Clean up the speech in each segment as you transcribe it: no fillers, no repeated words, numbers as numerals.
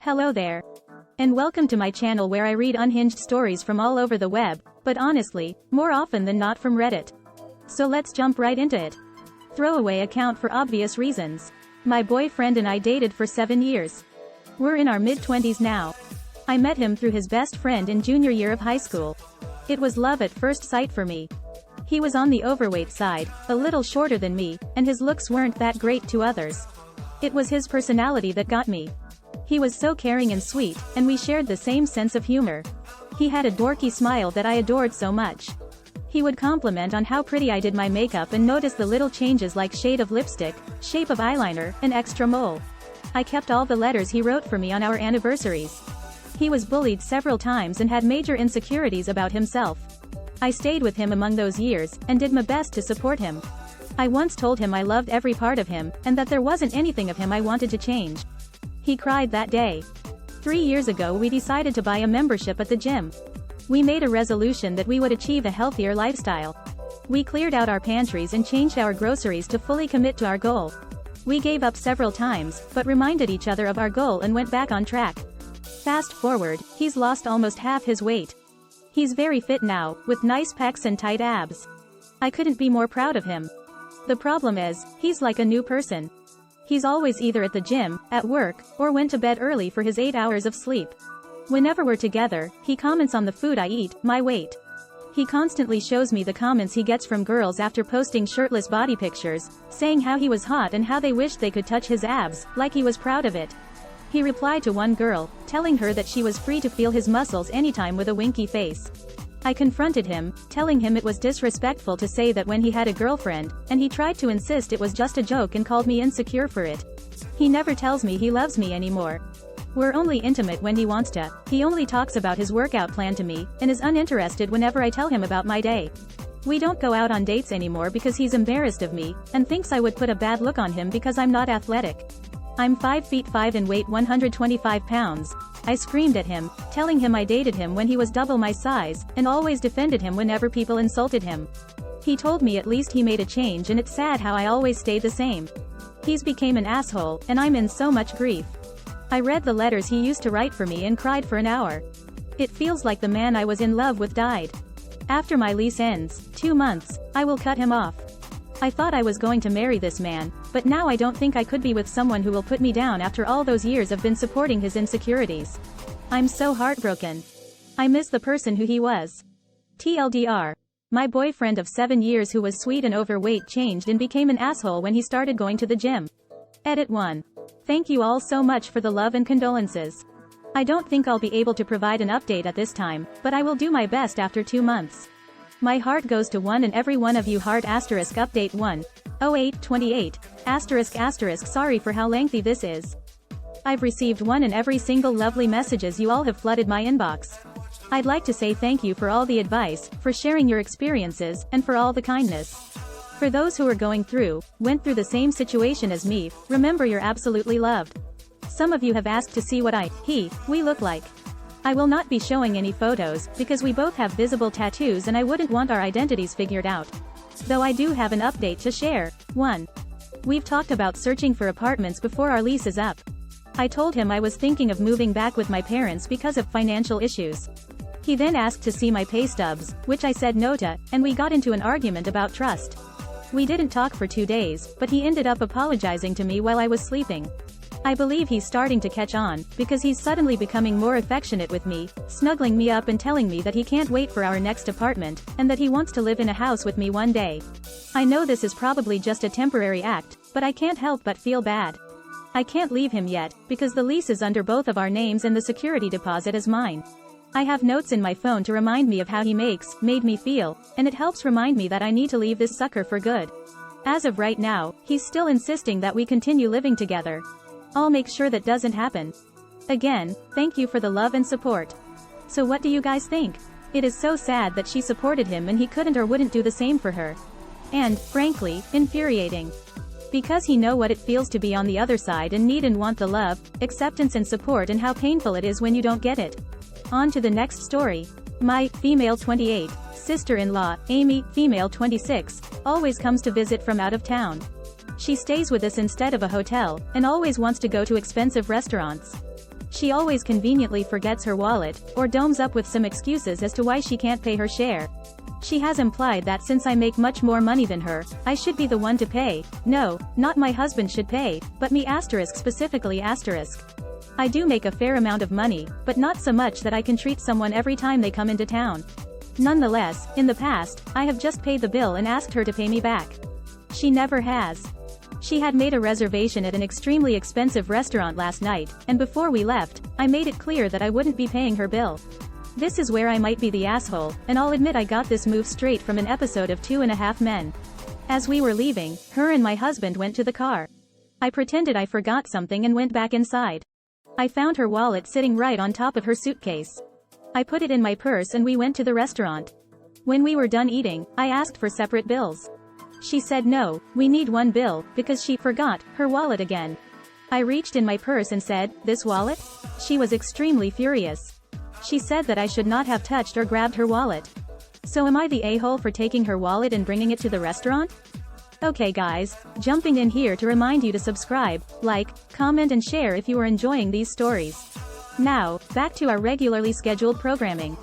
Hello there. And welcome to my channel where I read unhinged stories from all over the web, but honestly, more often than not from Reddit. So let's jump right into it. Throwaway account for obvious reasons. My boyfriend and I dated for 7 years. We're in our mid-20s now. I met him through his best friend in junior year of high school. It was love at first sight for me. He was on the overweight side, a little shorter than me, and his looks weren't that great to others. It was his personality that got me. He was so caring and sweet, and we shared the same sense of humor. He had a dorky smile that I adored so much. He would compliment on how pretty I did my makeup and notice the little changes like shade of lipstick, shape of eyeliner, and extra mole. I kept all the letters he wrote for me on our anniversaries. He was bullied several times and had major insecurities about himself. I stayed with him among those years, and did my best to support him. I once told him I loved every part of him, and that there wasn't anything of him I wanted to change. He cried that day. 3 years ago we decided to buy a membership at the gym. We made a resolution that we would achieve a healthier lifestyle. We cleared out our pantries and changed our groceries to fully commit to our goal. We gave up several times, but reminded each other of our goal and went back on track. Fast forward, he's lost almost half his weight. He's very fit now, with nice pecs and tight abs. I couldn't be more proud of him. The problem is, he's like a new person. He's always either at the gym, at work, or went to bed early for his 8 hours of sleep. Whenever we're together, he comments on the food I eat, my weight. He constantly shows me the comments he gets from girls after posting shirtless body pictures, saying how he was hot and how they wished they could touch his abs, like he was proud of it. He replied to one girl, telling her that she was free to feel his muscles anytime with a winky face. I confronted him, telling him it was disrespectful to say that when he had a girlfriend, and he tried to insist it was just a joke and called me insecure for it. He never tells me he loves me anymore. We're only intimate when he wants to. He only talks about his workout plan to me, and is uninterested whenever I tell him about my day. We don't go out on dates anymore because he's embarrassed of me, and thinks I would put a bad look on him because I'm not athletic. I'm 5'5" and weight 125 pounds. I screamed at him, telling him I dated him when he was double my size, and always defended him whenever people insulted him. He told me at least he made a change, and it's sad how I always stayed the same. He's became an asshole, and I'm in so much grief. I read the letters he used to write for me and cried for an hour. It feels like the man I was in love with died. After my lease ends, 2 months, I will cut him off. I thought I was going to marry this man, but now I don't think I could be with someone who will put me down after all those years of been supporting his insecurities. I'm so heartbroken. I miss the person who he was. TLDR. My boyfriend of 7 years who was sweet and overweight changed and became an asshole when he started going to the gym. Edit 1. Thank you all so much for the love and condolences. I don't think I'll be able to provide an update at this time, but I will do my best after 2 months. My heart goes to one and every one of you. Heart asterisk update 1/08/28 ***. Sorry for how lengthy this is. I've received one and every single lovely messages. You all have flooded my inbox. I'd like to say thank you for all the advice, for sharing your experiences, and for all the kindness. For those who are went through the same situation as me, remember you're absolutely loved. Some of you have asked to see what we look like. I will not be showing any photos, because we both have visible tattoos and I wouldn't want our identities figured out. Though I do have an update to share. 1. We've talked about searching for apartments before our lease is up. I told him I was thinking of moving back with my parents because of financial issues. He then asked to see my pay stubs, which I said no to, and we got into an argument about trust. We didn't talk for 2 days, but he ended up apologizing to me while I was sleeping. I believe he's starting to catch on, because he's suddenly becoming more affectionate with me, snuggling me up and telling me that he can't wait for our next apartment, and that he wants to live in a house with me one day. I know this is probably just a temporary act, but I can't help but feel bad. I can't leave him yet, because the lease is under both of our names and the security deposit is mine. I have notes in my phone to remind me of how he made me feel, and it helps remind me that I need to leave this sucker for good. As of right now, he's still insisting that we continue living together. I'll make sure that doesn't happen. Again, thank you for the love and support. So what do you guys think? It is so sad that she supported him and he couldn't or wouldn't do the same for her. And, frankly, infuriating. Because he know what it feels to be on the other side and need and want the love, acceptance and support, and how painful it is when you don't get it. On to the next story. My, female 28, sister-in-law, Amy, female 26, always comes to visit from out of town. She stays with us instead of a hotel, and always wants to go to expensive restaurants. She always conveniently forgets her wallet, or domes up with some excuses as to why she can't pay her share. She has implied that since I make much more money than her, I should be the one to pay. No, not my husband should pay, but me specifically. I do make a fair amount of money, but not so much that I can treat someone every time they come into town. Nonetheless, in the past, I have just paid the bill and asked her to pay me back. She never has. She had made a reservation at an extremely expensive restaurant last night, and before we left, I made it clear that I wouldn't be paying her bill. This is where I might be the asshole, and I'll admit I got this move straight from an episode of 2.5 Men. As we were leaving, her and my husband went to the car. I pretended I forgot something and went back inside. I found her wallet sitting right on top of her suitcase. I put it in my purse and we went to the restaurant. When we were done eating, I asked for separate bills. She said no, we need one bill, because she forgot her wallet again. I reached in my purse and said, "This wallet?" She was extremely furious. She said that I should not have touched or grabbed her wallet. So am I the a-hole for taking her wallet and bringing it to the restaurant? Okay guys, jumping in here to remind you to subscribe, like, comment and share if you are enjoying these stories. Now, back to our regularly scheduled programming.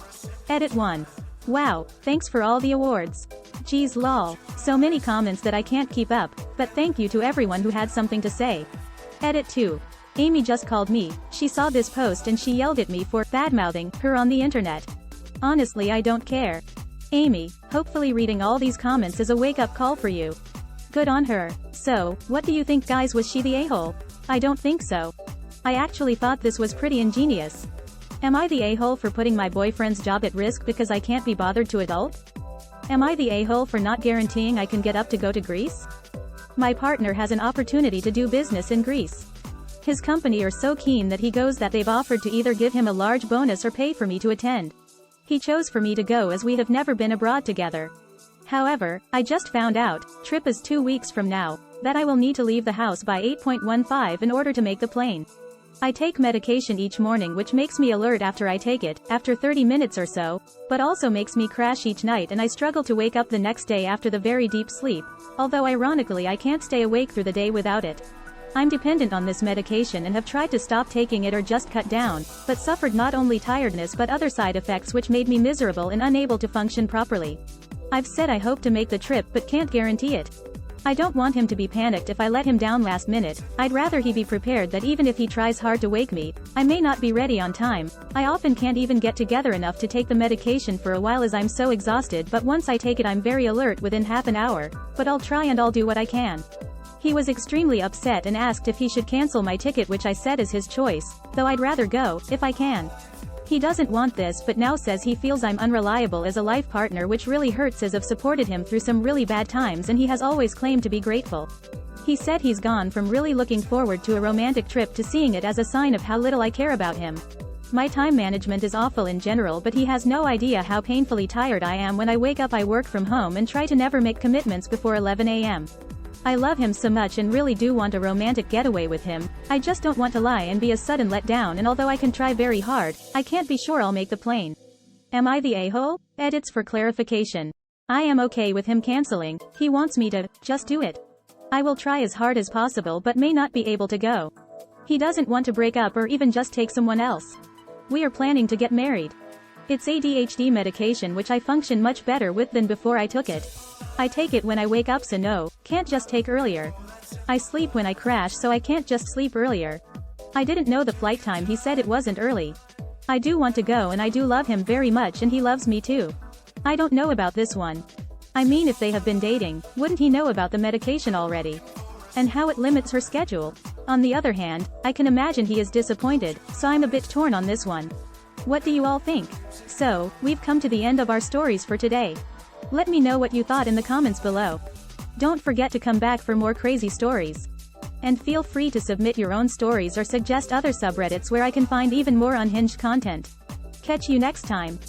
Edit 1. Wow, thanks for all the awards. Geez lol, so many comments that I can't keep up, but thank you to everyone who had something to say. Edit 2. Amy just called me, she saw this post and she yelled at me for badmouthing her on the internet. Honestly, I don't care. Amy, hopefully reading all these comments is a wake-up call for you. Good on her. So, what do you think guys, was she the a-hole? I don't think so. I actually thought this was pretty ingenious. Am I the a-hole for putting my boyfriend's job at risk because I can't be bothered to adult? Am I the a-hole for not guaranteeing I can get up to go to Greece? My partner has an opportunity to do business in Greece. His company are so keen that he goes that they've offered to either give him a large bonus or pay for me to attend. He chose for me to go as we have never been abroad together. However, I just found out, trip is 2 weeks from now, that I will need to leave the house by 8:15 in order to make the plane. I take medication each morning which makes me alert after I take it, after 30 minutes or so, but also makes me crash each night and I struggle to wake up the next day after the very deep sleep, although ironically I can't stay awake through the day without it. I'm dependent on this medication and have tried to stop taking it or just cut down, but suffered not only tiredness but other side effects which made me miserable and unable to function properly. I've said I hope to make the trip but can't guarantee it. I don't want him to be panicked if I let him down last minute. I'd rather he be prepared that even if he tries hard to wake me, I may not be ready on time. I often can't even get together enough to take the medication for a while as I'm so exhausted, but once I take it I'm very alert within half an hour, but I'll try and I'll do what I can. He was extremely upset and asked if he should cancel my ticket, which I said is his choice, though I'd rather go, if I can. He doesn't want this but now says he feels I'm unreliable as a life partner, which really hurts as I've supported him through some really bad times and he has always claimed to be grateful. He said he's gone from really looking forward to a romantic trip to seeing it as a sign of how little I care about him. My time management is awful in general, but he has no idea how painfully tired I am when I wake up. I work from home and try to never make commitments before 11 a.m. I love him so much and really do want a romantic getaway with him. I just don't want to lie and be a sudden letdown, and although I can try very hard, I can't be sure I'll make the plane. Am I the a-hole? Edits for clarification. I am okay with him canceling. He wants me to just do it. I will try as hard as possible but may not be able to go. He doesn't want to break up or even just take someone else. We are planning to get married. It's ADHD medication which I function much better with than before I took it. I take it when I wake up, so no, can't just take earlier. I sleep when I crash, so I can't just sleep earlier. I didn't know the flight time, he said it wasn't early. I do want to go and I do love him very much and he loves me too. I don't know about this one. I mean, if they have been dating, wouldn't he know about the medication already? And how it limits her schedule? On the other hand, I can imagine he is disappointed, so I'm a bit torn on this one. What do you all think? So, we've come to the end of our stories for today. Let me know what you thought in the comments below. Don't forget to come back for more crazy stories. And feel free to submit your own stories or suggest other subreddits where I can find even more unhinged content. Catch you next time.